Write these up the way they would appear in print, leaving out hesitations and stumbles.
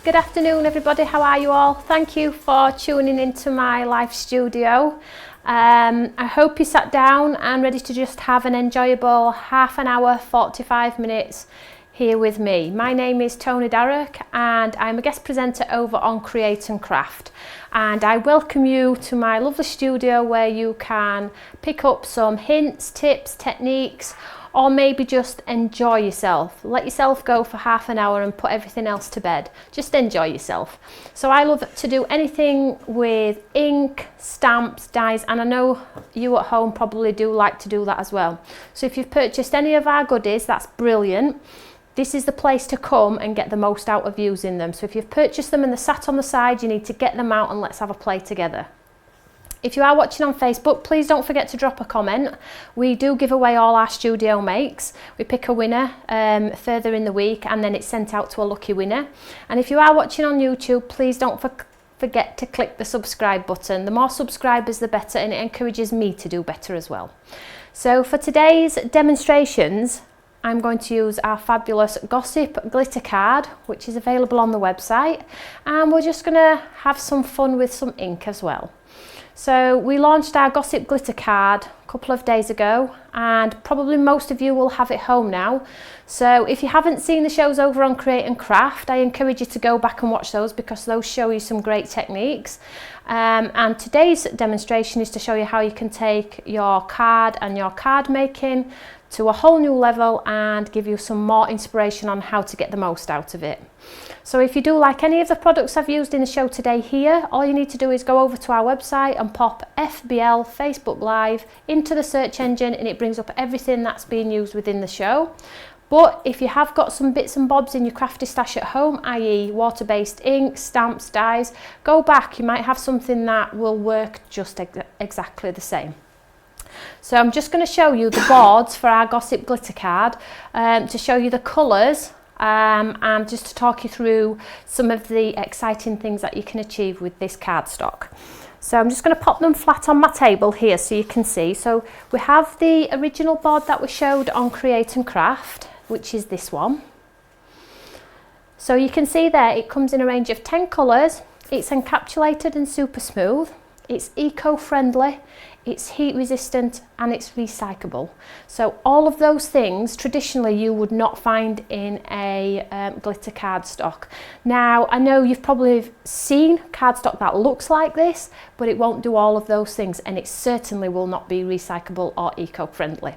Good afternoon everybody, how are you all? Thank you for tuning into my live studio. I hope you sat down and ready to just have an enjoyable half an hour, 45 minutes here with me. My name is Toni and I'm a guest presenter over on Create and Craft, and I welcome you to my lovely studio where you can pick up some hints, tips, techniques, or maybe just enjoy yourself. Let yourself go for half an hour and put everything else to bed. Just enjoy yourself. So I love to do anything with ink, stamps, dies, and I know you at home probably do like to do that as well. So if you've purchased any of our goodies, that's brilliant. This is the place to come and get the most out of using them. So if you've purchased them and they're sat on the side, you need to get them out and let's have a play together. If you are watching on Facebook, please don't forget to drop a comment. We do give away all our studio makes. We pick a winner further in the week and then it's sent out to a lucky winner. And if you are watching on YouTube, please don't forget to click the subscribe button. The more subscribers, the better, and it encourages me to do better as well. So for today's demonstrations, I'm going to use our fabulous Gossip glitter card, which is available on the website. And we're just gonna have some fun with some ink as well. So we launched our Gossip glitter card a couple of days ago, and probably most of you will have it home now. So if you haven't seen the shows over on Create and Craft, I encourage you to go back and watch those because those show you some great techniques. And today's demonstration is to show you how you can take your card and your card making to a whole new level and give you some more inspiration on how to get the most out of it. So if you do like any of the products I've used in the show today here, all you need to do is go over to our website and pop FBL Facebook Live into the search engine and it brings up everything that's being used within the show. But if you have got some bits and bobs in your crafty stash at home, i.e. water-based ink, stamps, dies, go back, you might have something that will work just exactly the same. So I'm just going to show you the boards for our Gossip glitter card to show you the colours and just to talk you through some of the exciting things that you can achieve with this cardstock. So I'm just going to pop them flat on my table here so you can see. So we have the original board that we showed on Create and Craft, which is this one. So you can see there it comes in a range of 10 colours. It's encapsulated and super smooth. It's eco-friendly, it's heat resistant and it's recyclable. So all of those things traditionally you would not find in a glitter cardstock. Now I know you've probably seen cardstock that looks like this, but it won't do all of those things and it certainly will not be recyclable or eco-friendly.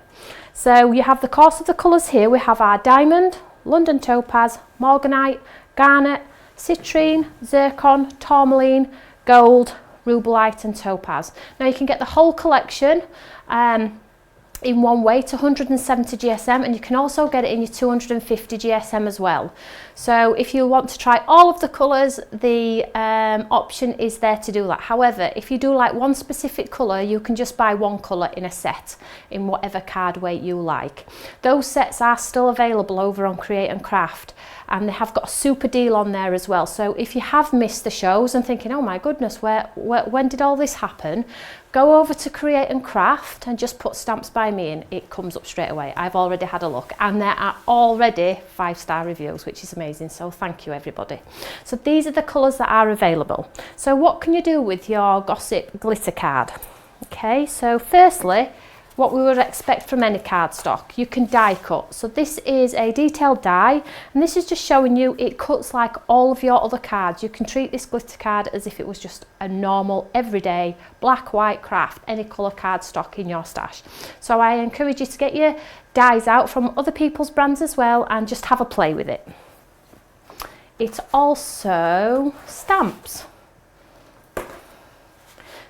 So you have the course of the colours here. We have our diamond, London topaz, morganite, garnet, citrine, zircon, tourmaline, gold, rubellite and topaz. Now you can get the whole collection in one weight, 170 GSM, and you can also get it in your 250 GSM as well. So if you want to try all of the colours, the option is there to do that. However, if you do like one specific colour, you can just buy one colour in a set in whatever card weight you like. Those sets are still available over on Create and Craft, and they have got a super deal on there as well. So if you have missed the shows and thinking, oh my goodness, when did all this happen? Go over to Create and Craft and just put Stamps by Me in. It comes up straight away. I've already had a look and there are already 5-star reviews, which is amazing. So thank you everybody. So these are the colours that are available. So what can you do with your Gossip glitter card? Okay, so firstly, what we would expect from any cardstock, you can die cut. So this is a detailed die, and this is just showing you it cuts like all of your other cards. You can treat this glitter card as if it was just a normal, everyday, black, white, craft, any colour cardstock in your stash. So I encourage you to get your dies out from other people's brands as well and just have a play with it. It also stamps.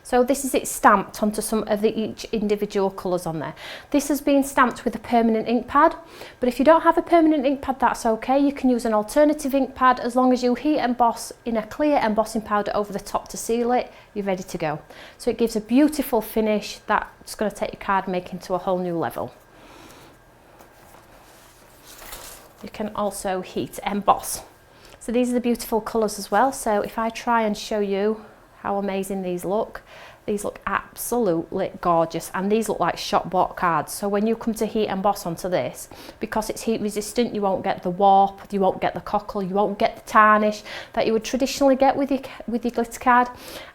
So this is it stamped onto some of each individual colours on there. This has been stamped with a permanent ink pad, but if you don't have a permanent ink pad, that's okay. You can use an alternative ink pad as long as you heat emboss in a clear embossing powder over the top to seal it, you're ready to go. So it gives a beautiful finish that's going to take your card making to a whole new level. You can also heat emboss. So these are the beautiful colours as well. So if I try and show you how amazing these look, These look absolutely gorgeous, and these look like shop bought cards. So when you come to heat emboss onto this, because it's heat resistant, you won't get the warp, you won't get the cockle, you won't get the tarnish that you would traditionally get with your glitter card,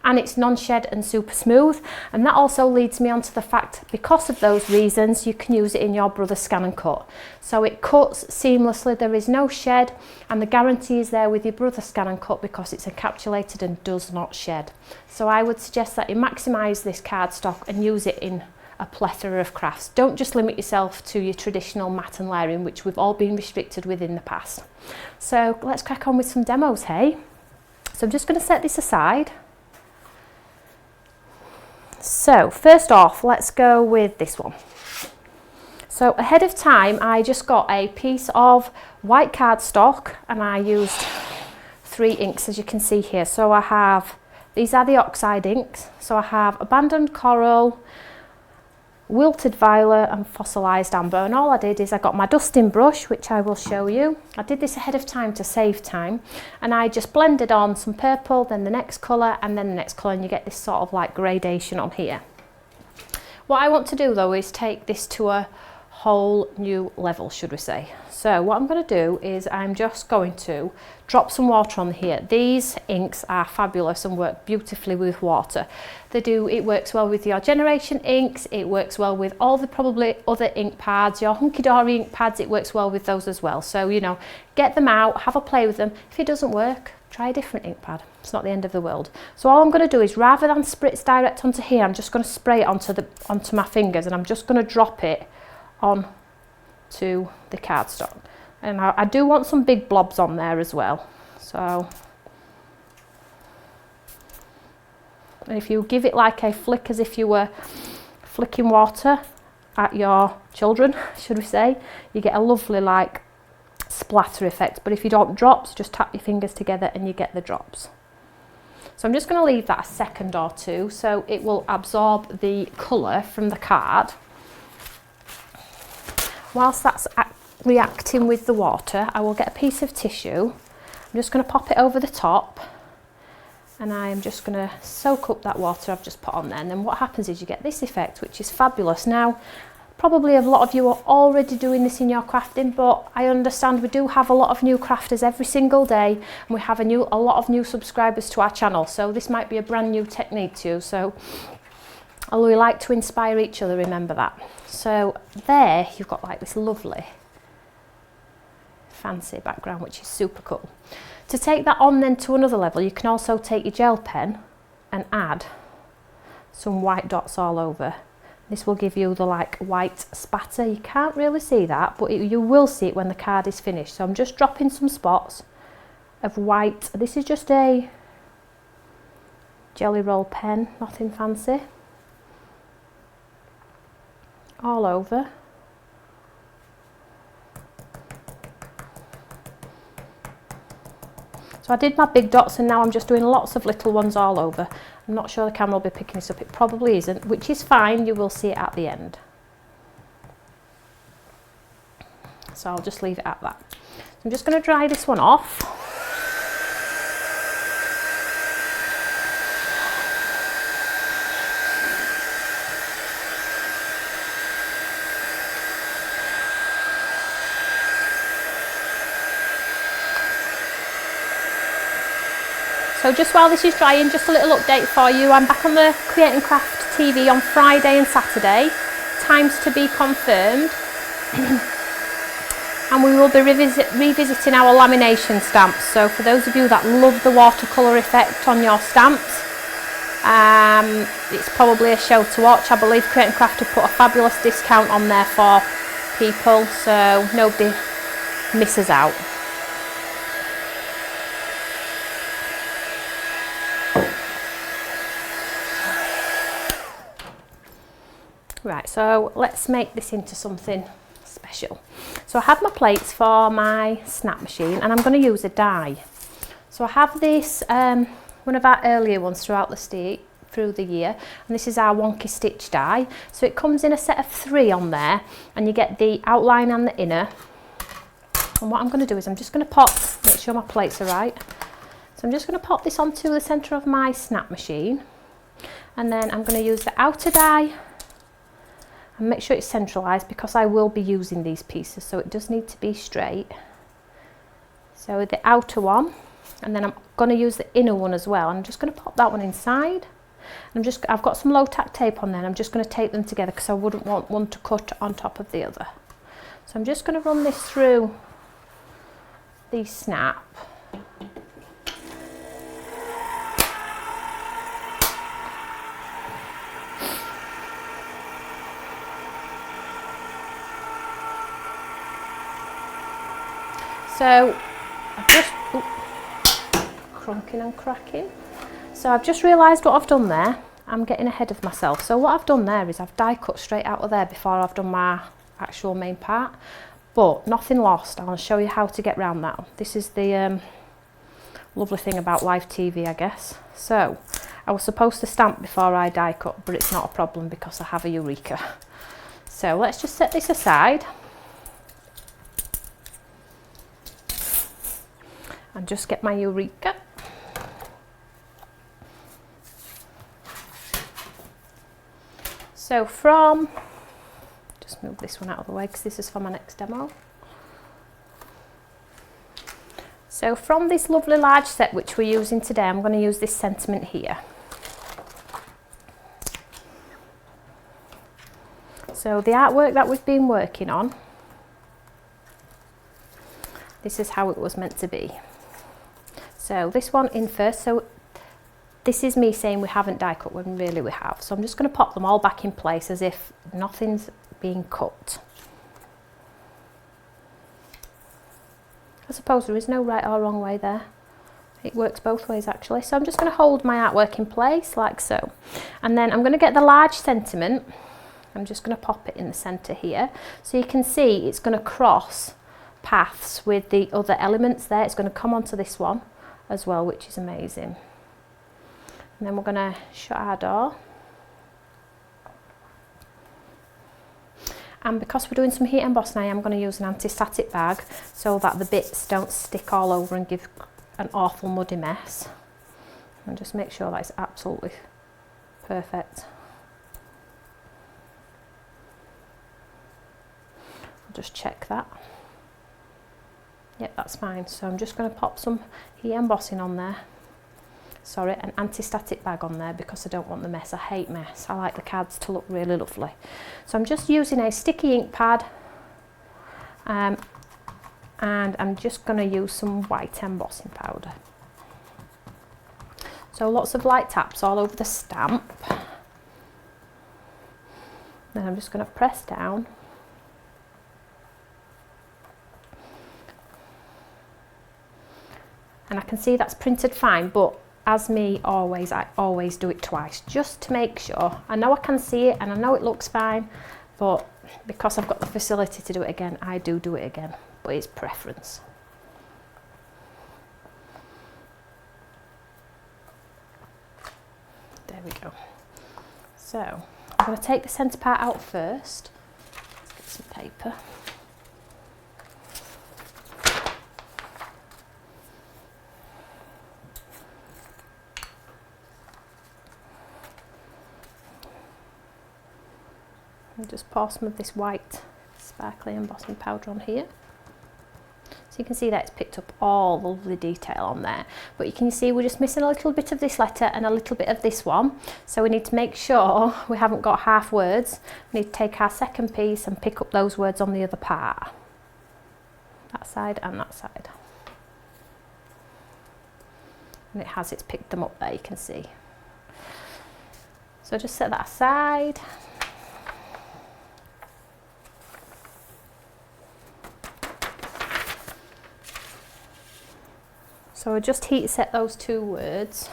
and it's non-shed and super smooth. And that also leads me on to the fact, because of those reasons, you can use it in your Brother Scan and Cut. So it cuts seamlessly, there is no shed, and the guarantee is there with your Brother Scan and Cut because it's encapsulated and does not shed. So I would suggest that you maximise this cardstock and use it in a plethora of crafts. Don't just limit yourself to your traditional matte and layering, which we've all been restricted with in the past. So let's crack on with some demos, hey? So I'm just going to set this aside. So first off, let's go with this one. So ahead of time, I just got a piece of white cardstock and I used 3 inks, as you can see here. So I have, these are the oxide inks. So I have Abandoned Coral, Wilted Violet and Fossilised Amber. And all I did is I got my dusting brush, which I will show you. I did this ahead of time to save time. And I just blended on some purple, then the next colour, and then the next colour, and you get this sort of like gradation on here. What I want to do though is take this to a whole new level, should we say. So what I'm going to do is I'm just going to drop some water on here. These inks are fabulous and work beautifully with water. It works well with your generation inks, it works well with all the probably other ink pads, your hunky-dory ink pads, it works well with those as well. So, you know, get them out, have a play with them. If it doesn't work, try a different ink pad. It's not the end of the world. So all I'm going to do is, rather than spritz direct onto here, I'm just going to spray it onto my fingers, and I'm just going to drop it on to the cardstock. And I do want some big blobs on there as well. So, and if you give it like a flick, as if you were flicking water at your children, should we say, you get a lovely like splatter effect. But if you don't drops, just tap your fingers together and you get the drops. So I'm just going to leave that a second or two so it will absorb the colour from the card. Whilst that's reacting with the water, I will get a piece of tissue. I'm just going to pop it over the top, and I am just going to soak up that water I've just put on there. And then what happens is you get this effect, which is fabulous. Now, probably a lot of you are already doing this in your crafting, but I understand we do have a lot of new crafters every single day, and we have a lot of new subscribers to our channel. So this might be a brand new technique to you. So we like to inspire each other, remember that. So there you've got like this lovely fancy background, which is super cool. To take that on then to another level, you can also take your gel pen and add some white dots all over. This will give you the like white spatter. You can't really see that, but you will see it when the card is finished. So I'm just dropping some spots of white. This is just a jelly roll pen, nothing fancy. All over. So I did my big dots and now I'm just doing lots of little ones all over. I'm not sure the camera will be picking this up, it probably isn't, which is fine, you will see it at the end. So I'll just leave it at that. So I'm just going to dry this one off. So just while this is drying, just a little update for you. I'm back on the Create and Craft TV on Friday and Saturday. Times to be confirmed. And we will be revisiting our lamination stamps. So for those of you that love the watercolour effect on your stamps, it's probably a show to watch. I believe Create and Craft have put a fabulous discount on there for people, so nobody misses out. Right, so let's make this into something special. So I have my plates for my snap machine and I'm going to use a die. So I have this, one of our earlier ones throughout through the year, and this is our wonky stitch die. So it comes in a set of 3 on there, and you get the outline and the inner. And what I'm going to do is I'm just going to pop, make sure my plates are right. So I'm just going to pop this onto the centre of my snap machine. And then I'm going to use the outer die and make sure it's centralised because I will be using these pieces, so it does need to be straight. So the outer one, and then I'm going to use the inner one as well. I'm just going to pop that one inside. I've got some low tack tape on there, and I'm just going to tape them together because I wouldn't want one to cut on top of the other. So I'm just going to run this through the snap. So I've just crunking and cracking. So I've just realised what I've done there. I'm getting ahead of myself. So what I've done there is I've die cut straight out of there before I've done my actual main part. But nothing lost. I'll show you how to get around that. This is the lovely thing about live TV, I guess. So I was supposed to stamp before I die cut, but it's not a problem because I have a Eureka. So let's just set this aside. And just get my Eureka. So just move this one out of the way because this is for my next demo. So from this lovely large set which we're using today, I'm going to use this sentiment here. So the artwork that we've been working on, this is how it was meant to be. So this one in first, so this is me saying we haven't die cut when really we have. So I'm just going to pop them all back in place as if nothing's being cut. I suppose there is no right or wrong way there. It works both ways actually. So I'm just going to hold my artwork in place like so. And then I'm going to get the large sentiment. I'm just going to pop it in the centre here. So you can see it's going to cross paths with the other elements there. It's going to come onto this one as well, which is amazing. And then we're going to shut our door. And because we're doing some heat embossing, I am going to use an anti-static bag so that the bits don't stick all over and give an awful muddy mess. And just make sure that it's absolutely perfect. I'll just check that. Yep, that's fine. So I'm just going to pop some heat embossing on there. Sorry, an anti-static bag on there because I don't want the mess. I hate mess. I like the cards to look really lovely. So I'm just using a sticky ink pad and I'm just going to use some white embossing powder. So lots of light taps all over the stamp. Then I'm just going to press down. And I can see that's printed fine, but as me always, I always do it twice just to make sure. I know I can see it and I know it looks fine, but because I've got the facility to do it again, I do it again, but it's preference. There we go. So I'm going to take the centre part out first. Let's get some paper. And just pour some of this white sparkly embossing powder on here. So you can see that it's picked up all the lovely detail on there. But you can see we're just missing a little bit of this letter and a little bit of this one. So we need to make sure we haven't got half words. We need to take our second piece and pick up those words on the other part. That side and that side. And it's picked them up there, you can see. So just set that aside. So I just heat set those two words.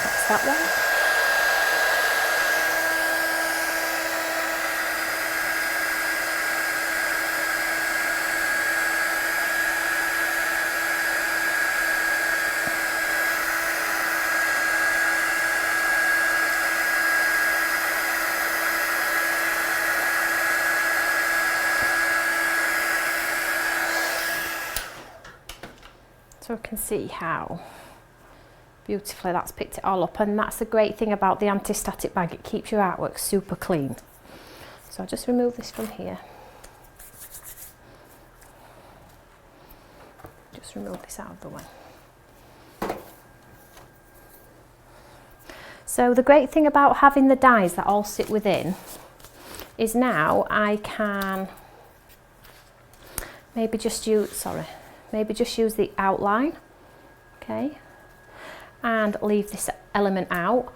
That's that one. So we can see how beautifully that's picked it all up, and that's the great thing about the anti-static bag, it keeps your artwork super clean. So I'll just remove this from here. Just remove this out of the way. So the great thing about having the dies that all sit within is now I can maybe just use the outline, okay, and leave this element out.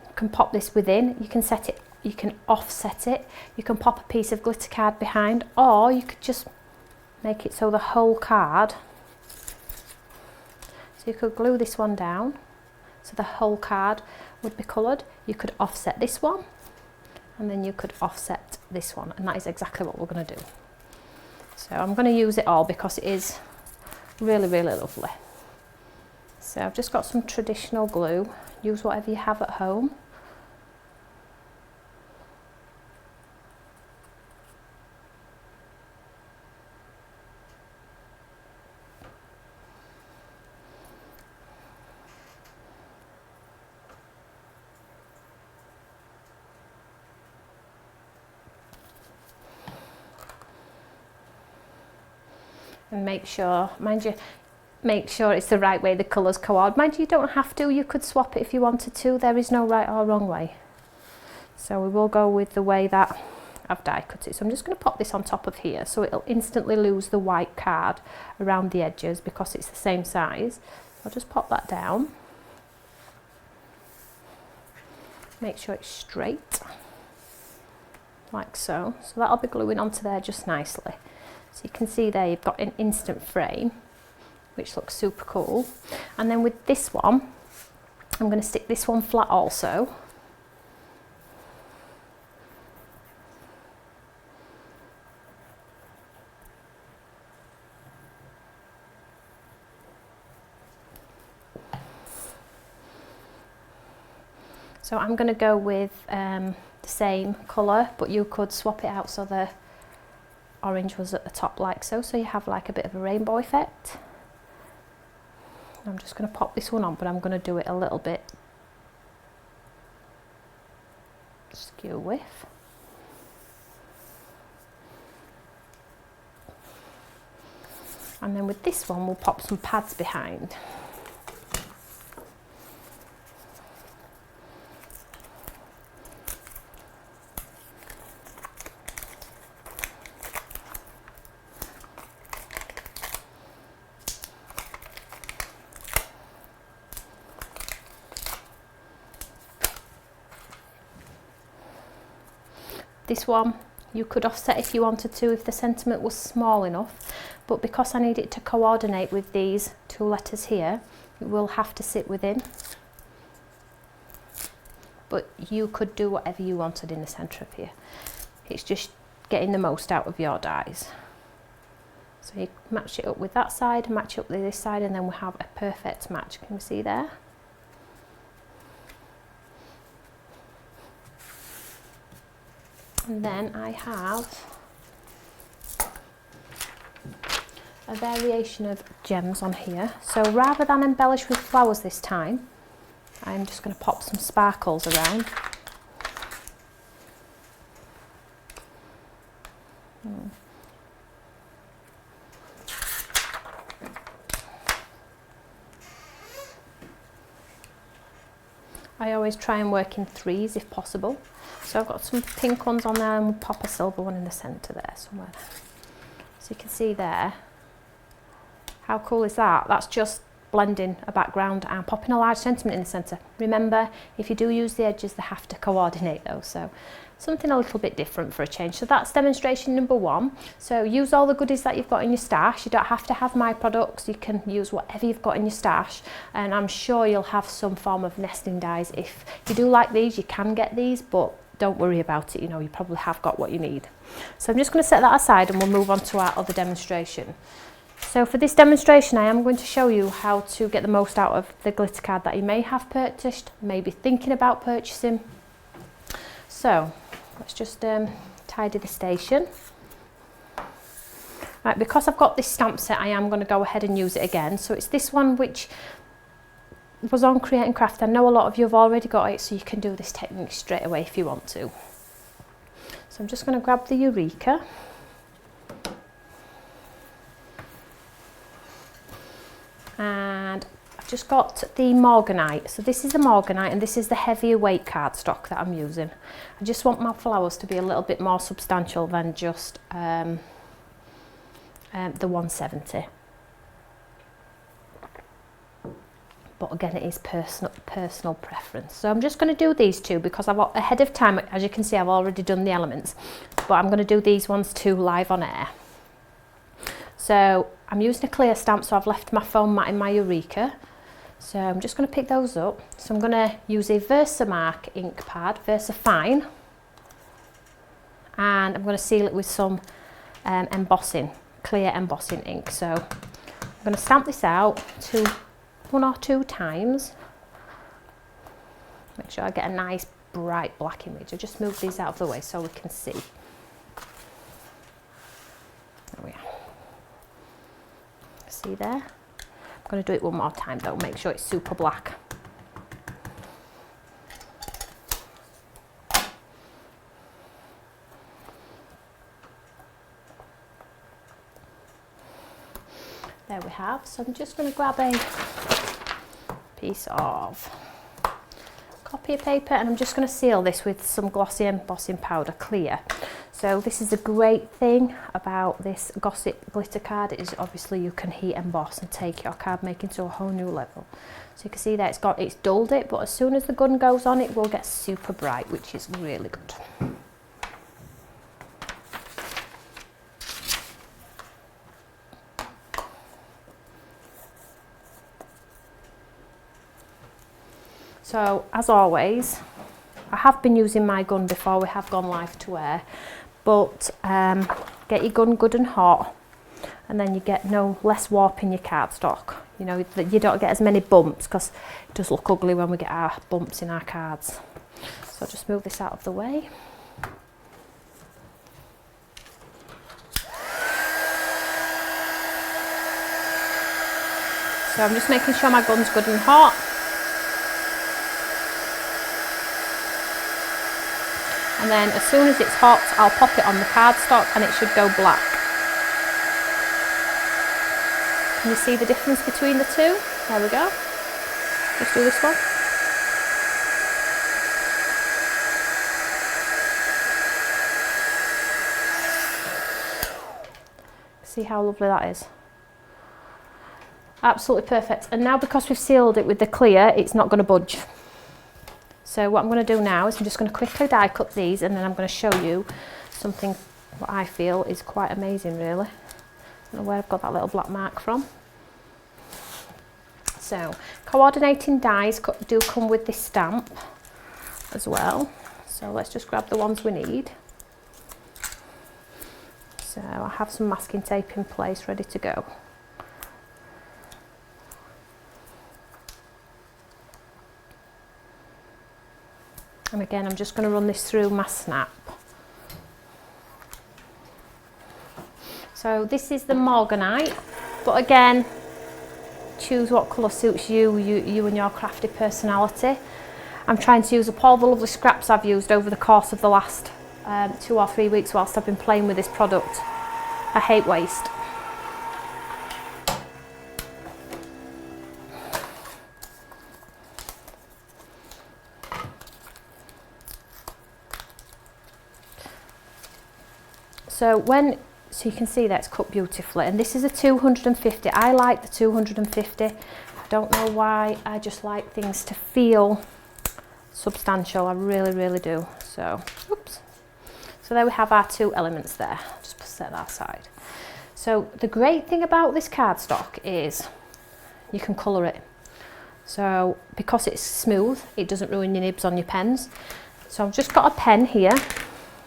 You can pop this within, you can set it, you can offset it, you can pop a piece of glitter card behind, or you could just make it so the whole card, so you could glue this one down so the whole card would be coloured. You could offset this one, and then you could offset this one, and that is exactly what we're going to do. So I'm going to use it all because it is really, really lovely. So I've just got some traditional glue. Use whatever you have at home. And make sure, make sure it's the right way the colours coordinate. Mind you, you don't have to, you could swap it if you wanted to. There is no right or wrong way. So we will go with the way that I've die cut it. So I'm just going to pop this on top of here so it'll instantly lose the white card around the edges because it's the same size. I'll just pop that down. Make sure it's straight, like so. So that'll be gluing onto there just nicely. So you can see there you've got an instant frame, which looks super cool. And then with this one, I'm going to stick this one flat also. So I'm going to go with the same colour, but you could swap it out so the orange was at the top like so, so you have like a bit of a rainbow effect. I'm just going to pop this one on, but I'm going to do it a little bit skew with. And then with this one we'll pop some pads behind. This one you could offset if you wanted to, if the sentiment was small enough, but because I need it to coordinate with these two letters here, it will have to sit within. But you could do whatever you wanted in the centre of here. It's just getting the most out of your dies. So you match it up with that side, match it up with this side, and then we have a perfect match. Can you see there? And then I have a variation of gems on here. So rather than embellish with flowers this time, I'm just going to pop some sparkles around. I always try and work in threes if possible. So I've got some pink ones on there and we'll pop a silver one in the centre there somewhere. So you can see there. How cool is that? That's just blending a background and popping a large sentiment in the centre. Remember, if you do use the edges, they have to coordinate though. So something a little bit different for a change. So that's demonstration number 1. So use all the goodies that you've got in your stash. You don't have to have my products. You can use whatever you've got in your stash. And I'm sure you'll have some form of nesting dies. If you do like these, you can get these, but don't worry about it. You know, you probably have got what you need. So I'm just going to set that aside and we'll move on to our other demonstration. So for this demonstration, I am going to show you how to get the most out of the glitter card that you may have purchased, maybe thinking about purchasing. So let's just tidy the station. Right, because I've got this stamp set, I am going to go ahead and use it again. So it's this one which was on Create and Craft. I know a lot of you have already got it, so you can do this technique straight away if you want to. So I'm just going to grab the Eureka. And I've just got the Morganite. So this is the Morganite and this is the heavier weight cardstock that I'm using. I just want my flowers to be a little bit more substantial than just the 170. But again, it is personal preference. So I'm just going to do these two because I've ahead of time, as you can see, I've already done the elements, but I'm going to do these ones too live on air. So I'm using a clear stamp, so I've left my foam mat in my Eureka. So I'm just going to pick those up. So I'm going to use a Versamark ink pad, Versafine, and I'm going to seal it with some embossing, clear embossing ink. So I'm going to stamp this out to 1 or 2 times. Make sure I get a nice bright black image. I'll just move these out of the way so we can see. There we are. See there? I'm going to do it one more time though, make sure it's super black. There we have. So I'm just going to grab a piece of copy paper and I'm just going to seal this with some glossy embossing powder, clear. So this is a great thing about this Gossip glitter card, is obviously you can heat emboss and take your card making to a whole new level. So you can see that it's dulled it, but as soon as the gun goes on it will get super bright, which is really good. So as always, I have been using my gun before we have gone live to air, but get your gun good and hot and then you get less warp in your cardstock. You know, you don't get as many bumps because it does look ugly when we get our bumps in our cards. So I'll just move this out of the way. So I'm just making sure my gun's good and hot. And then as soon as it's hot, I'll pop it on the cardstock and it should go black. Can you see the difference between the two? There we go. Let's do this one. See how lovely that is? Absolutely perfect. And now because we've sealed it with the clear, it's not going to budge. So what I'm going to do now is I'm just going to quickly die cut these and then I'm going to show you something what I feel is quite amazing really. I don't know where I've got that little black mark from. So coordinating dies do come with this stamp as well. So let's just grab the ones we need. So I have some masking tape in place ready to go. And again, I'm just going to run this through my snap. So this is the Morganite, but again, choose what colour suits you and your crafty personality. I'm trying to use up all the lovely scraps I've used over the course of the last 2 or 3 weeks whilst I've been playing with this product. I hate waste. So you can see that it's cut beautifully, and this is a 250. I like the 250. I don't know why, I just like things to feel substantial. I really, really do. So, oops. So there we have our 2 elements there. Just set that aside. So the great thing about this cardstock is you can colour it. So because it's smooth, it doesn't ruin your nibs on your pens. So I've just got a pen here.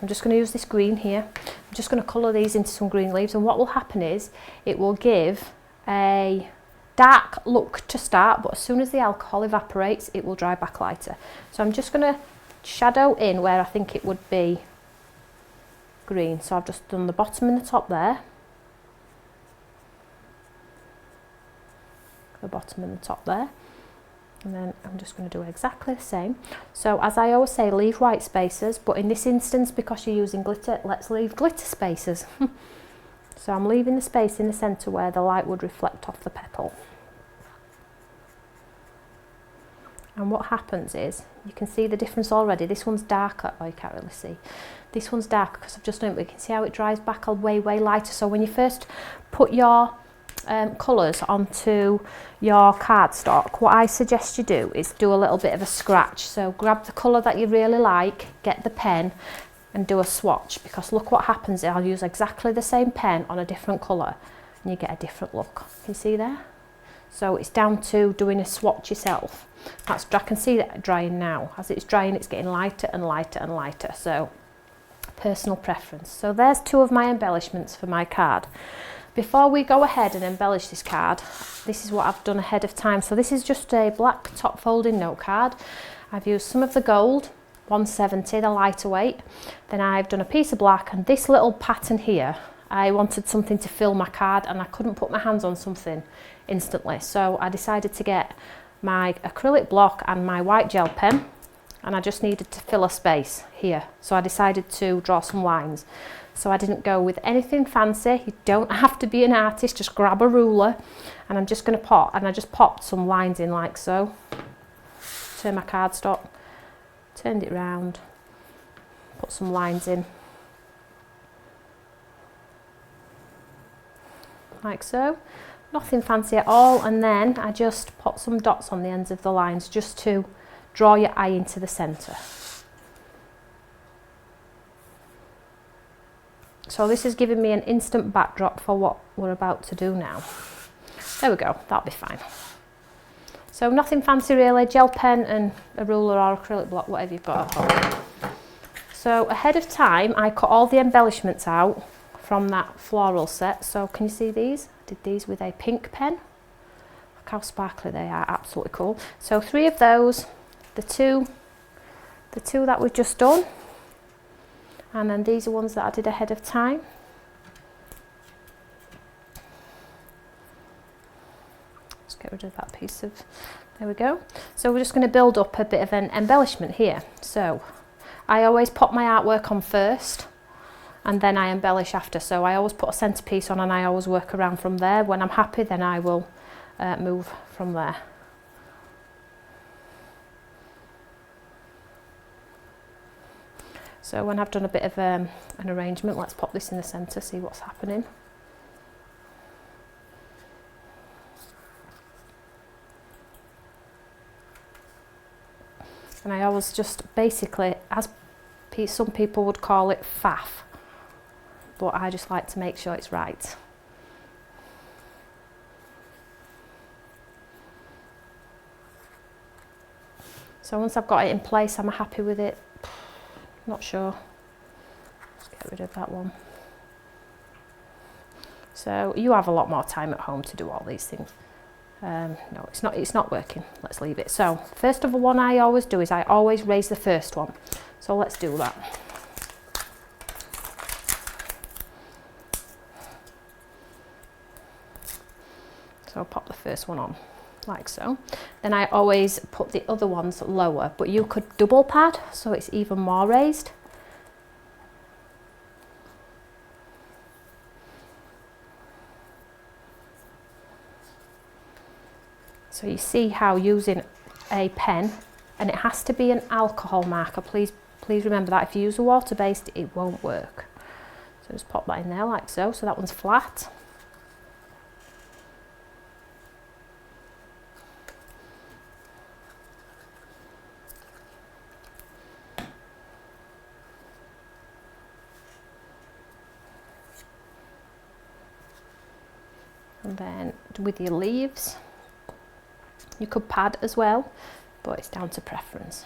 I'm just going to use this green here. I'm just going to colour these into some green leaves, and what will happen is it will give a dark look to start, but as soon as the alcohol evaporates it will dry back lighter. So I'm just going to shadow in where I think it would be green. So I've just done the bottom and the top there. the bottom and the top there. And then I'm just going to do exactly the same. So as I always say, leave white spaces, but in this instance, because you're using glitter, let's leave glitter spaces. So I'm leaving the space in the centre where the light would reflect off the petal. And what happens is, you can see the difference already. This one's darker. Oh, you can't really see. This one's darker because I've just done it, but you can see how it dries back way lighter. So when you first put your colours onto your cardstock, what I suggest you do is do a little bit of a scratch. So grab the colour that you really like, get the pen and do a swatch, because look what happens. I'll use exactly the same pen on a different colour and you get a different look. Can you see there? So it's down to doing a swatch yourself. I can see that drying now. As it's drying, it's getting lighter and lighter and lighter. So personal preference. So there's two of my embellishments for my card. Before we go ahead and embellish this card, this is what I've done ahead of time. So this is just a black top folding note card. I've used some of the gold, 170, the lighter weight. Then I've done a piece of black, and this little pattern here, I wanted something to fill my card and I couldn't put my hands on something instantly. So I decided to get my acrylic block and my white gel pen, and I just needed to fill a space here. So I decided to draw some lines. So I didn't go with anything fancy. You don't have to be an artist, just grab a ruler and I'm just going to pop, and I just popped some lines in like so. Turn my cardstock, turned it round, put some lines in. Like so. Nothing fancy at all, and then I just put some dots on the ends of the lines just to draw your eye into the centre. So this is giving me an instant backdrop for what we're about to do now. There we go, that'll be fine. So nothing fancy really, gel pen and a ruler or acrylic block, whatever you've got at home. So ahead of time, I cut all the embellishments out from that floral set. So can you see these? I did these with a pink pen. Look how sparkly they are, absolutely cool. So 3 of those, the two that we've just done, and then these are ones that I did ahead of time. Let's get rid of that piece of, there we go. So we're just going to build up a bit of an embellishment here. So I always pop my artwork on first and then I embellish after. So I always put a centerpiece on and I always work around from there. When I'm happy, then I will move from there. So when I've done a bit of an arrangement, let's pop this in the centre, see what's happening. And I always just basically, as some people would call it, faff, but I just like to make sure it's right. So once I've got it in place, I'm happy with it. Not sure. Let's get rid of that one. So you have a lot more time at home to do all these things. No, it's not working. Let's leave it. So first of all, one I always do is I always raise the first one. So let's do that. So I'll pop the first one on like so. Then I always put the other ones lower, but you could double pad so it's even more raised. So you see how using a pen, and it has to be an alcohol marker, please remember that. If you use a water-based, it won't work. So just pop that in there like so. So that one's flat. And then with your leaves, you could pad as well, but it's down to preference.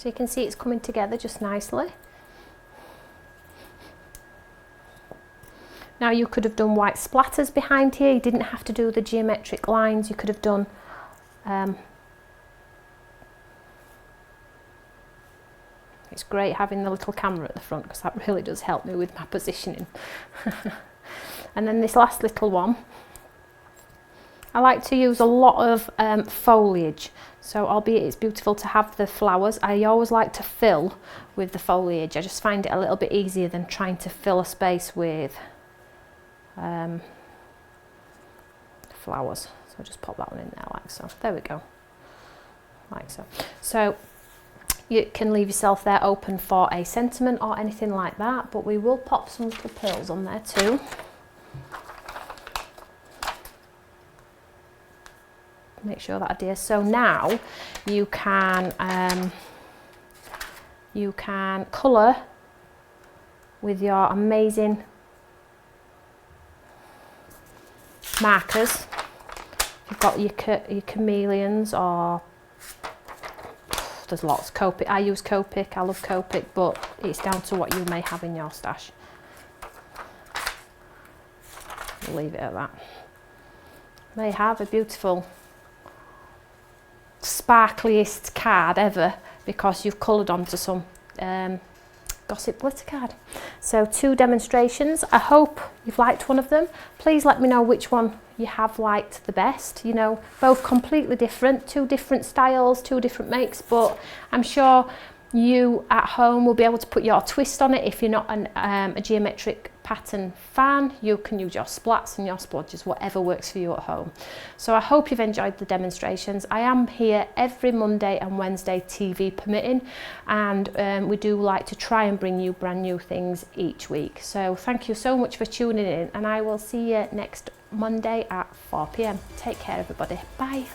So you can see it's coming together just nicely. Now you could have done white splatters behind here. You didn't have to do the geometric lines. You could have done it's great having the little camera at the front because that really does help me with my positioning. And then this last little one, I like to use a lot of foliage. So albeit it's beautiful to have the flowers, I always like to fill with the foliage. I just find it a little bit easier than trying to fill a space with flowers. So I'll just pop that one in there like so. There we go. Like so. So you can leave yourself there open for a sentiment or anything like that, but we will pop some little pearls on there too. Make sure that adheres. So now you can colour with your amazing markers. You've got your chameleons, or there's lots. Copic. I use Copic. I love Copic, but it's down to what you may have in your stash. We'll leave it at that. They have a beautiful sparkliest card ever because you've coloured onto some gossip glitter card. So 2 demonstrations. I hope you've liked one of them. Please let me know which one you have liked the best. You know, both completely different, 2 different styles, 2 different makes, but I'm sure you at home will be able to put your twist on it. If you're not a geometric pattern fan, you can use your splats and your splodges, whatever works for you at home. So I hope you've enjoyed the demonstrations. I am here every Monday and Wednesday, TV permitting, and we do like to try and bring you brand new things each week. So thank you so much for tuning in, and I will see you next Monday at 4 p.m. Take care, everybody. Bye.